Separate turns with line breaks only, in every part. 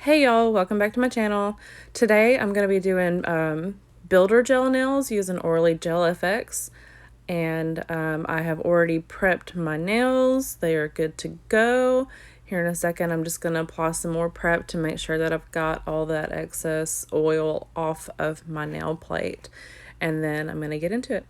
Hey y'all, welcome back to my channel. Today I'm going to be doing builder gel nails using Orly Gel FX. And I have already prepped my nails. They are good to go. Here in a second I'm just going to apply some more prep to make sure that I've got all that excess oil off of my nail plate. And then I'm going to get into it.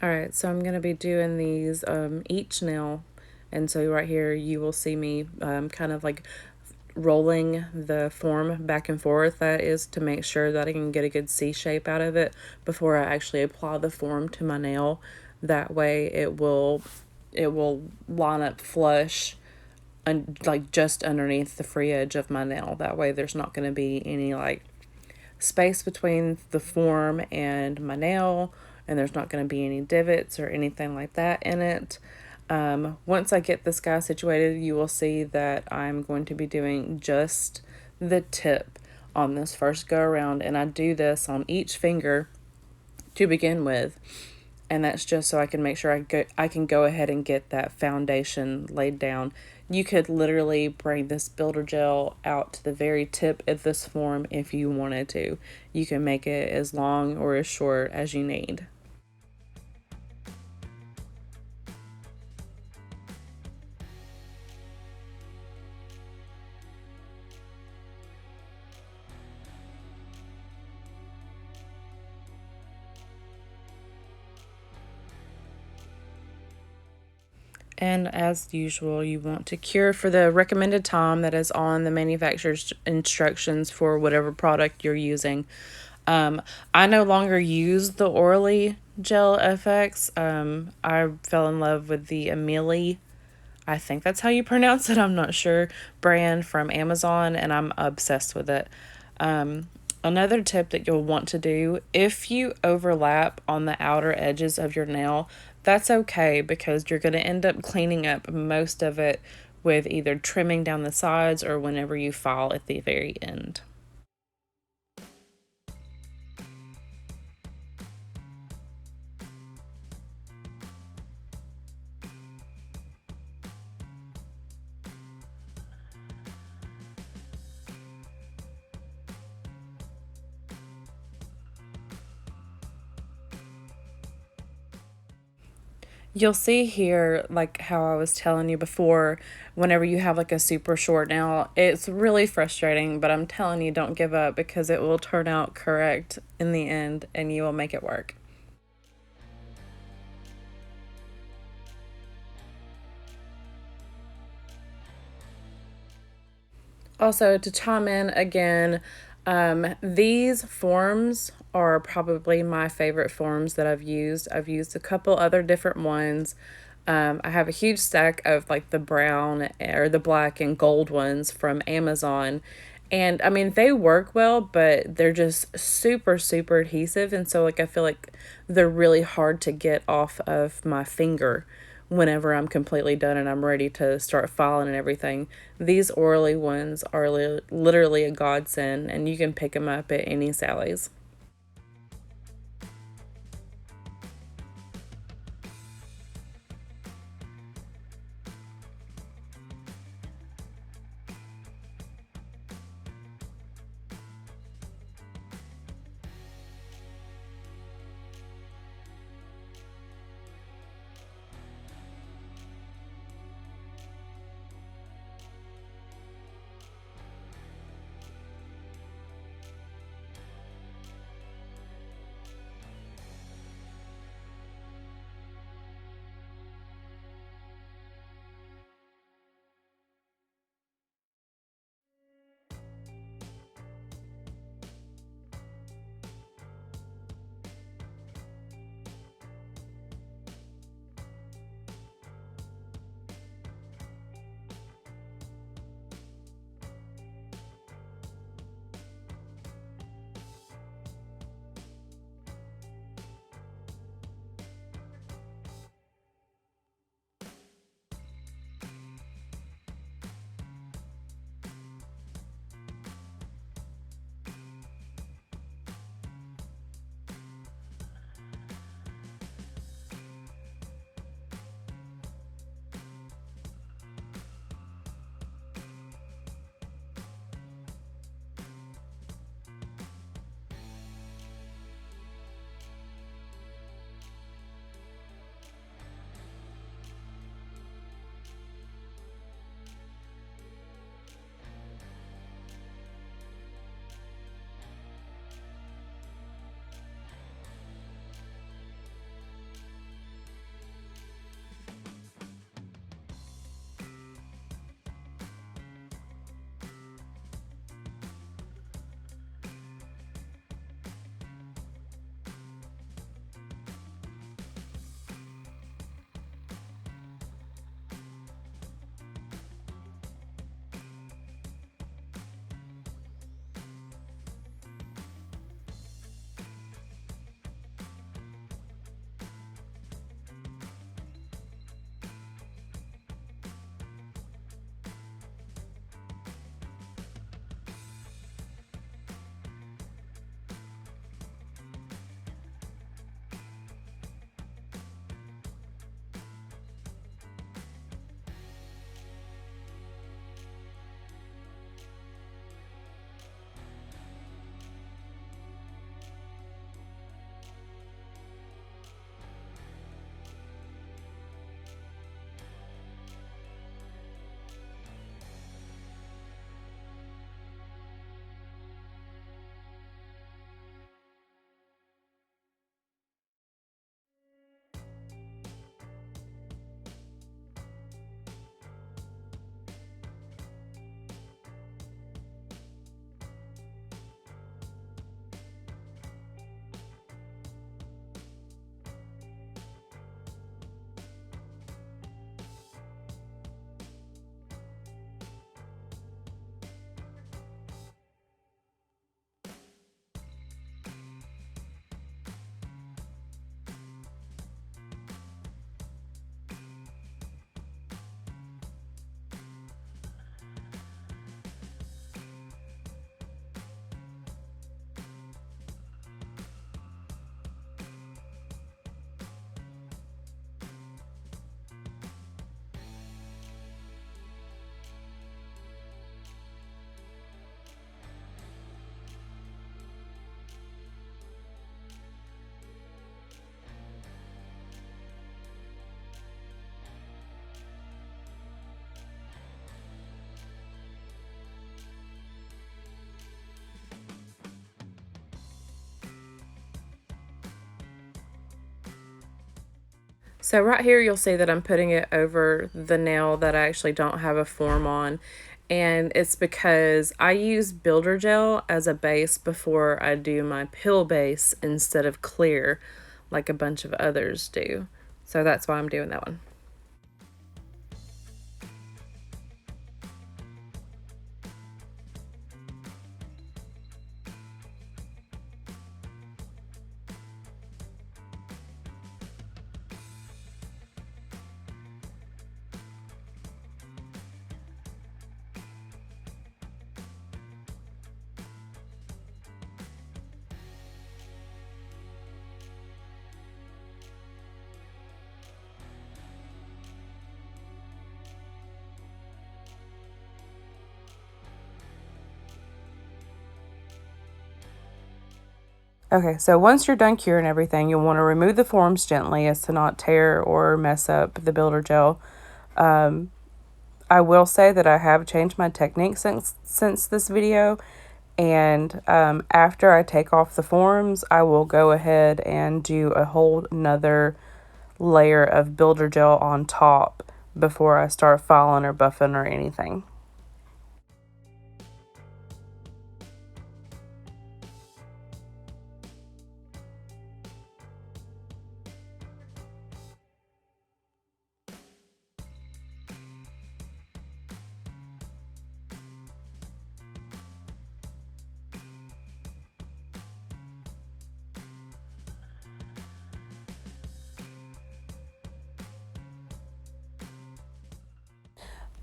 Alright, so I'm going to be doing these each nail, and so right here you will see me kind of like rolling the form back and forth. That is to make sure that I can get a good C shape out of it before I actually apply the form to my nail. That way it will line up flush and like just underneath the free edge of my nail. That way there's not going to be any like space between the form and my nail, and there's not going to be any divots or anything like that in it. Once I get this guy situated, you will see that I'm going to be doing just the tip on this first go around, and I do this on each finger to begin with, and that's just so I can make sure I can go ahead and get that foundation laid down. You could literally bring this builder gel out to the very tip of this form if you wanted to. You can make it as long or as short as you need. And as usual, you want to cure for the recommended time that is on the manufacturer's instructions for whatever product you're using. I no longer use the Orly Gel FX. I fell in love with the Amelie, I think that's how you pronounce it, I'm not sure, brand from Amazon, and I'm obsessed with it. Another tip that you'll want to do, if you overlap on the outer edges of your nail, that's okay because you're going to end up cleaning up most of it with either trimming down the sides or whenever you file at the very end. You'll see here, like how I was telling you before, whenever you have like a super short nail, it's really frustrating, but I'm telling you, don't give up because it will turn out correct in the end and you will make it work. Also, to chime in again, these forms are probably my favorite forms that I've used. I've used a couple other different ones. I have a huge stack of like the brown or the black and gold ones from Amazon. And I mean, they work well, but they're just super, super adhesive. And so, like, I feel like they're really hard to get off of my finger whenever I'm completely done and I'm ready to start filing and everything. These Orly ones are literally a godsend, and you can pick them up at any Sally's. So right here, you'll see that I'm putting it over the nail that I actually don't have a form on. And it's because I use builder gel as a base before I do my pill base instead of clear like a bunch of others do. So that's why I'm doing that one. Okay, so once you're done curing everything, you'll want to remove the forms gently as to not tear or mess up the builder gel. I will say that I have changed my technique since this video, and after I take off the forms, I will go ahead and do a whole nother layer of builder gel on top before I start filing or buffing or anything.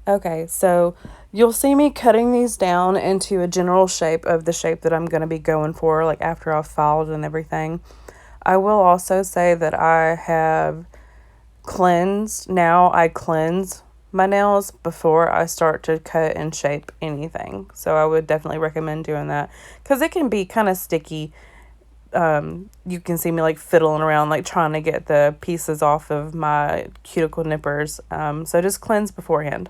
Okay, so you'll see me cutting these down into a general shape of the shape that I'm going to be going for, like after I've filed and everything. I will also say that I have cleansed. Now I cleanse my nails before I start to cut and shape anything. So I would definitely recommend doing that because it can be kind of sticky. You can see me like fiddling around, like trying to get the pieces off of my cuticle nippers. So just cleanse beforehand.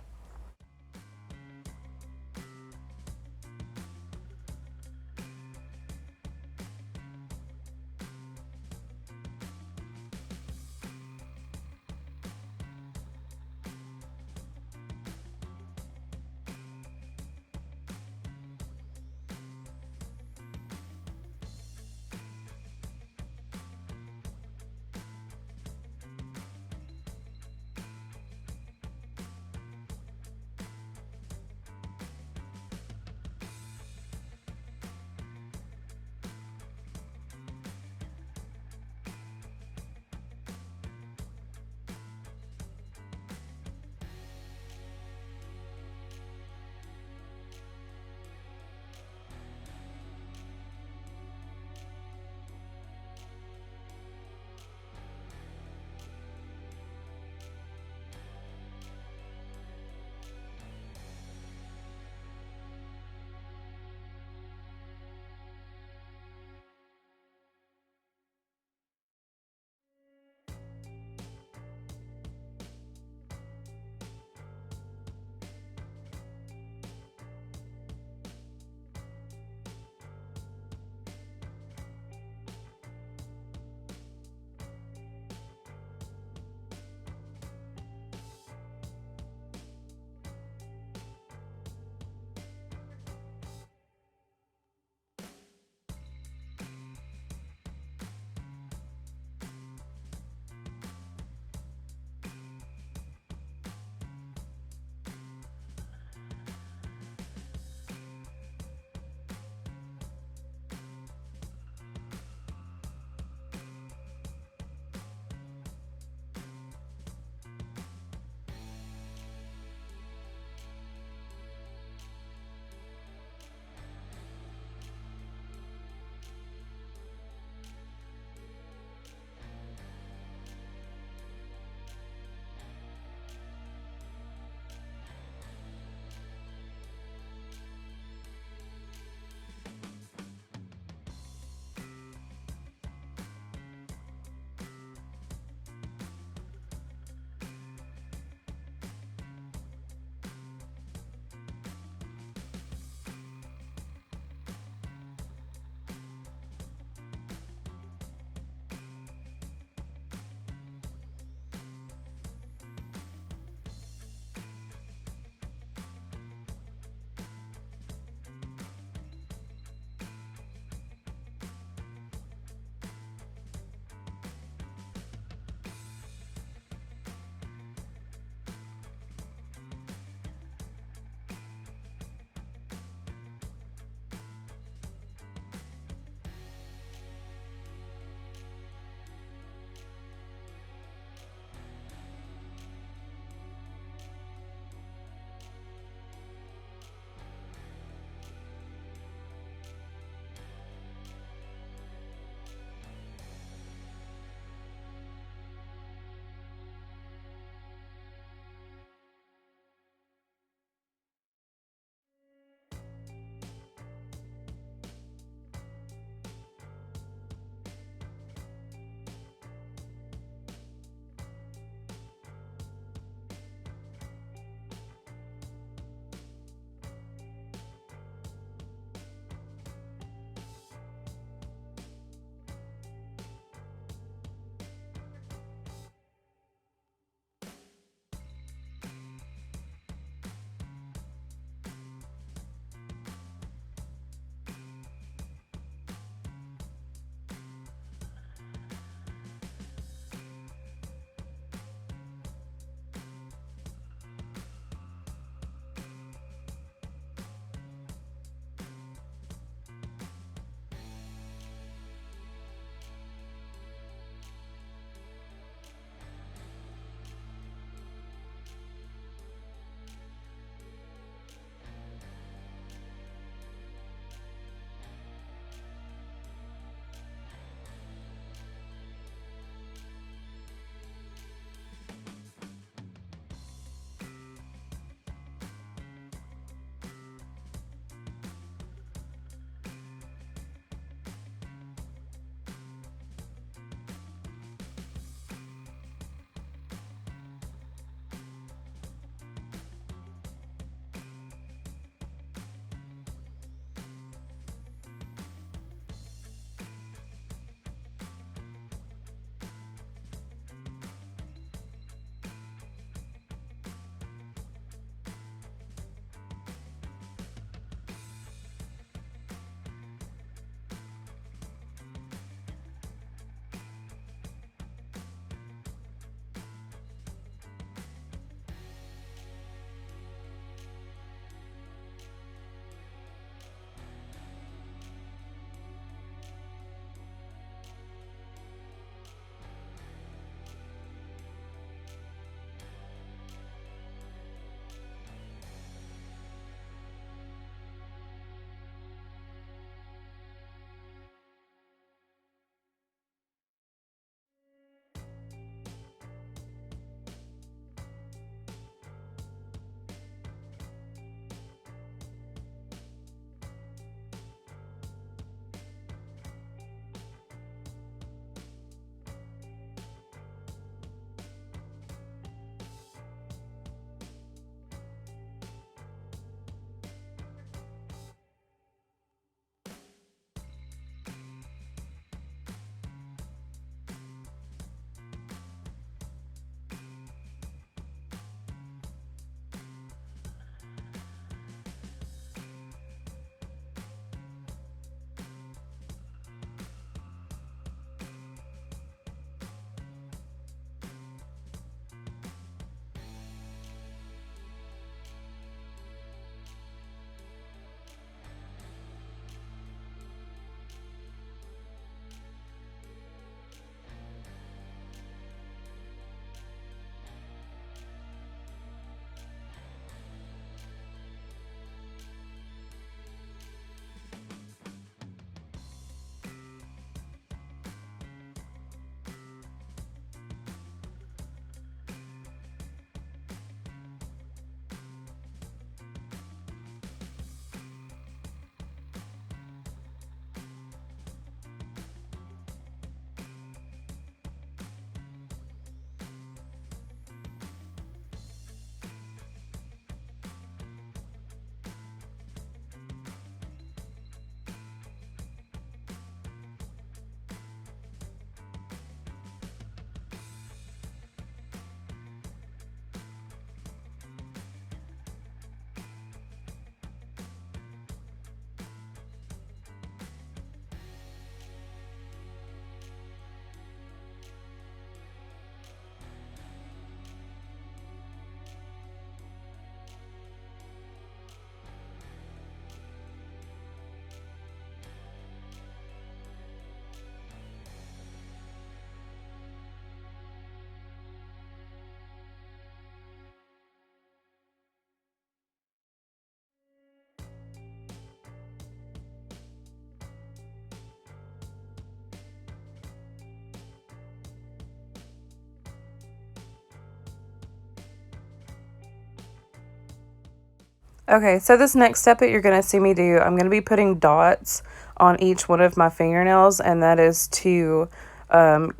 Okay, so this next step that you're going to see me do, I'm going to be putting dots on each one of my fingernails, and that is to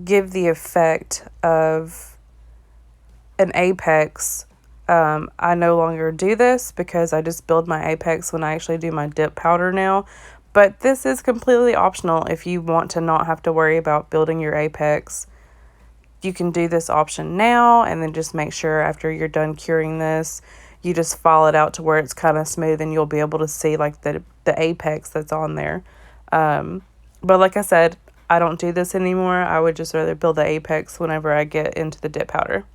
give the effect of an apex. I no longer do this because I just build my apex when I actually do my dip powder nail. But this is completely optional if you want to not have to worry about building your apex. You can do this option now and then just make sure after you're done curing this, you just file it out to where it's kind of smooth and you'll be able to see like the apex that's on there. But like I said, I don't do this anymore. I would just rather build the apex whenever I get into the dip powder.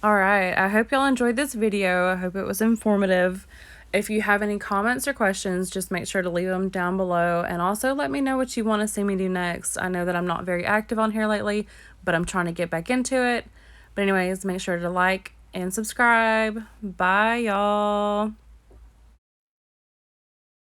All right, I hope y'all enjoyed this video. I hope it was informative. If you have any comments or questions, just make sure to leave them down below, and also let me know what you want to see me do next. I know that I'm not very active on here lately, but I'm trying to get back into it. But anyways, make sure to like and subscribe. Bye, y'all.